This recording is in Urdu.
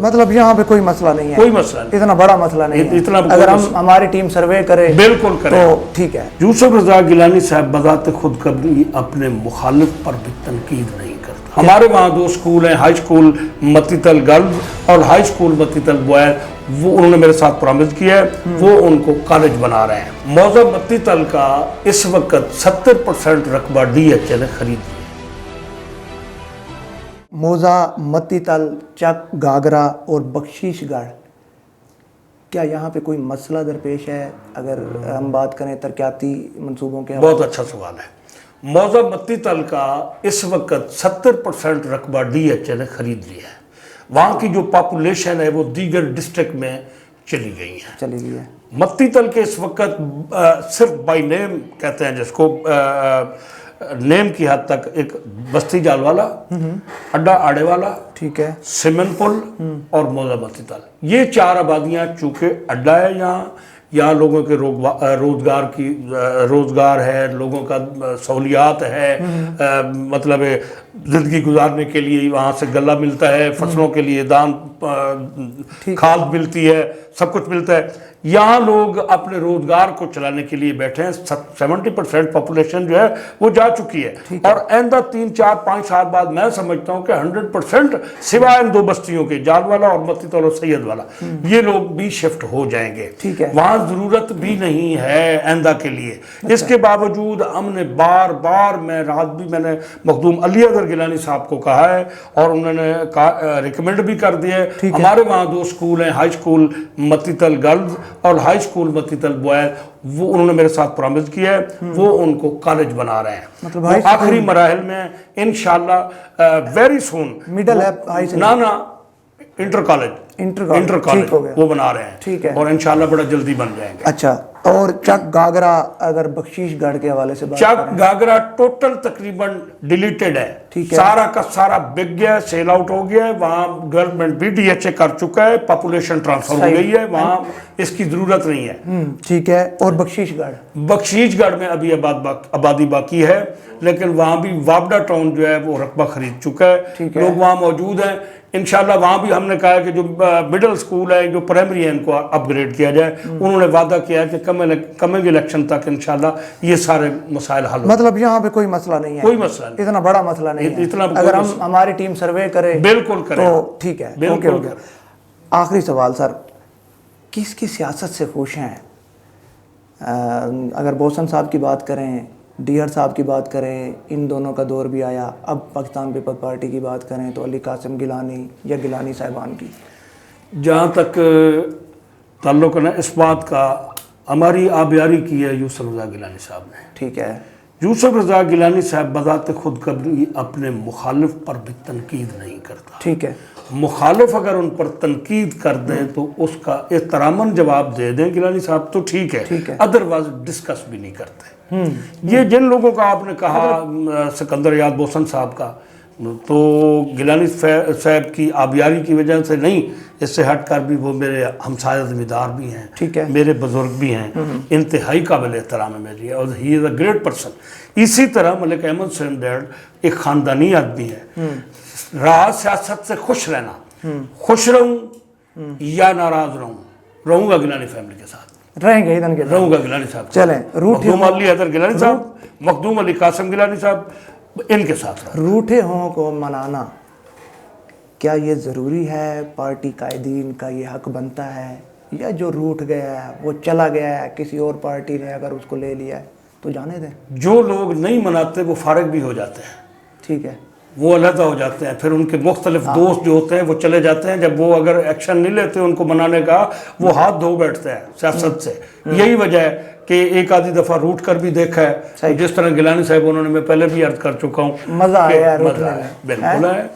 مطلب یہاں پہ کوئی مسئلہ نہیں ہے، کوئی مسئلہ نہیں، اتنا بڑا مسئلہ نہیں ہے، اتنا اگر ہماری ٹیم سروے کرے بالکل کرے تو ٹھیک ہے۔ یوسف رضا گیلانی صاحب بذات خود کبھی اپنے مخالف پر بھی تنقید نہیں کرتا۔ ہمارے وہاں دو سکول ہیں، ہائی سکول متی تل گرلز اور ہائی سکول متی تل بوائز، وہ انہوں نے میرے ساتھ پرامز کیا ہے، وہ ان کو کالج بنا رہے ہیں۔ موضع متی تل کا اس وقت 70% رقبہ ڈی ایچ اے نے خرید لیا۔ موزہ، متی تل، چک، گاگرا اور بخشیش گڑھ، کیا یہاں پہ کوئی مسئلہ درپیش ہے اگر ہم بات کریں ترقیاتی منصوبوں کے؟ بہت اچھا سوال ہے۔ موضع متی تل کا اس وقت 70% رقبہ ڈی ایچ اے نے خرید لیا ہے۔ وہاں کی جو پاپولیشن ہے وہ دیگر ڈسٹرکٹ میں چلی گئی ہے۔ چلی گئی ہے۔ متی تل کے اس وقت صرف بائی نیم کہتے ہیں جس کو، نیم کی حد تک ایک بستی جال والا، اڈا آڑے والا، ٹھیک ہے، سیمن پل اور موزہ متی تل، یہ 4 آبادیاں چونکہ اڈا ہے یہاں لوگوں کے روزگار ہے، لوگوں کا سہولیات ہے، مطلب زندگی گزارنے کے لیے وہاں سے غلہ ملتا ہے، فصلوں کے لیے دان کھاد ملتی ہے، سب کچھ ملتا ہے۔ یہاں لوگ اپنے روزگار کو چلانے کے لیے بیٹھے ہیں۔ 70% پاپولیشن جو ہے وہ جا چکی ہے، اور آئندہ 3 4 5 سال بعد میں سمجھتا ہوں کہ 100% سوائے ان 2 بستیوں کے، جال والا اور متی تل اور سید والا، یہ لوگ بھی شفٹ ہو جائیں گے۔ وہاں ضرورت بھی نہیں ہے آئندہ کے لیے۔ اس کے باوجود ہم نے بار بار، رات بھی میں نے مخدوم علی اظہر گیلانی صاحب کو کہا ہے اور انہوں نے ریکمینڈ بھی کر دیا ہے۔ ہمارے وہاں 2 سکول ہیں، ہائی سکول متی تل گرلز اور ہائی سکول متی تل بوائز، وہ انہوں نے میرے ساتھ پرامز کیا ہے، وہ ان کو کالج بنا رہے ہیں، مطلب وہ آخری مراحل میں انشاءاللہ ویری سون، مڈل ہے، نا انٹر کالج وہ بنا رہے ہیں، اور انشاءاللہ بڑا جلدی بن جائیں گے۔ اچھا، اور چک گاگرا اگر بخشیش گڑھ کے حوالے سے بات چک گاگرا ٹوٹل تقریباً ڈیلیٹڈ ہے، سارا کا سارا بک گیا ہے، سیل آؤٹ ہو گیا ہے، وہاں ڈیولپمنٹ بھی ڈی ایچ اے کر چکا ہے، پاپولیشن ٹرانسفر ہو گئی ہے، وہاں اس کی ضرورت نہیں ہے۔ ٹھیک ہے، اور بخشیش گڑھ میں ابھی آبادی باقی ہے، لیکن وہاں بھی وابڈا ٹاؤن جو ہے وہ رقبہ خرید چکا ہے، لوگ وہاں موجود ہیں۔ انشاءاللہ وہاں بھی ہم نے کہا ہے کہ جو مڈل سکول ہے، جو پرائمری ہے، ان کو اپ گریڈ کیا جائے۔ انہوں نے وعدہ کیا ہے کہ کمنگ الیکشن تک انشاءاللہ یہ سارے مسائل حل ہو۔ مطلب یہاں پہ کوئی مسئلہ نہیں ہے، کوئی مسئلہ نہیں، اتنا بڑا مسئلہ نہیں ہے، اگر ہماری ٹیم سروے کرے بالکل کرے تو ٹھیک ہے۔ بالکل۔ آخری سوال سر، کس کی سیاست سے خوش ہیں؟ اگر بوسن صاحب کی بات کریں، ڈیئر صاحب کی بات کریں، ان دونوں کا دور بھی آیا، اب پاکستان پیپل پارٹی کی بات کریں تو علی قاسم گیلانی یا گیلانی صاحبان کی، جہاں تک تعلق ہے نا اس بات کا، ہماری آبیاری کی ہے یوسف رضا گیلانی صاحب نے۔ ٹھیک ہے، یوسف رضا گیلانی صاحب بذات خود کبھی اپنے مخالف پر بھی تنقید نہیں کرتا۔ ٹھیک ہے، مخالف اگر ان پر تنقید کر دیں تو اس کا احتراماً جواب دے دیں گیلانی صاحب تو ٹھیک ہے، ادروائز ڈسکس بھی نہیں کرتے۔ یہ جن لوگوں کا آپ نے کہا سکندر یاد بوسن صاحب کا، تو گیلانی صاحب کی آبیاری کی وجہ سے نہیں، اس سے ہٹ کر بھی وہ میرے ہمسایہ ذمہ دار بھی ہیں، میرے بزرگ بھی ہیں، انتہائی قابل احترام ہے میری، اور ہی از اے گریٹ پرسن۔ اسی طرح ملک احمد حسین ڈیڈ ایک خاندانی آدمی ہے۔ راہ سیاست سے خوش رہنا، خوش رہوں یا ناراض رہوں گا گیلانی فیملی کے ساتھ، رہیں گے رہوں گا گیلانی صاحب، چلیں، مخدوم علی حیدر گیلانی صاحب، مخدوم علی قاسم گیلانی صاحب، ان کے ساتھ روٹھے ہوں کو منانا کیا یہ ضروری ہے؟ پارٹی قائدین کا یہ حق بنتا ہے، یا جو روٹھ گیا ہے وہ چلا گیا ہے، کسی اور پارٹی نے اگر اس کو لے لیا ہے تو جانے دیں؟ جو لوگ نہیں مناتے وہ فارغ بھی ہو جاتے ہیں، ٹھیک ہے، وہ علیحدہ ہو جاتے ہیں، پھر ان کے مختلف دوست جو ہوتے ہیں وہ چلے جاتے ہیں، جب وہ اگر ایکشن نہیں لیتے ان کو منانے کا، وہ ہاتھ دھو بیٹھتے ہیں سیاست سے۔ یہی وجہ ہے کہ ایک آدھی دفعہ روٹ کر بھی دیکھا ہے، جس طرح گیلانی صاحب انہوں نے، میں پہلے بھی عرض کر چکا ہوں، مزہ آیا ہے، بالکل ہے۔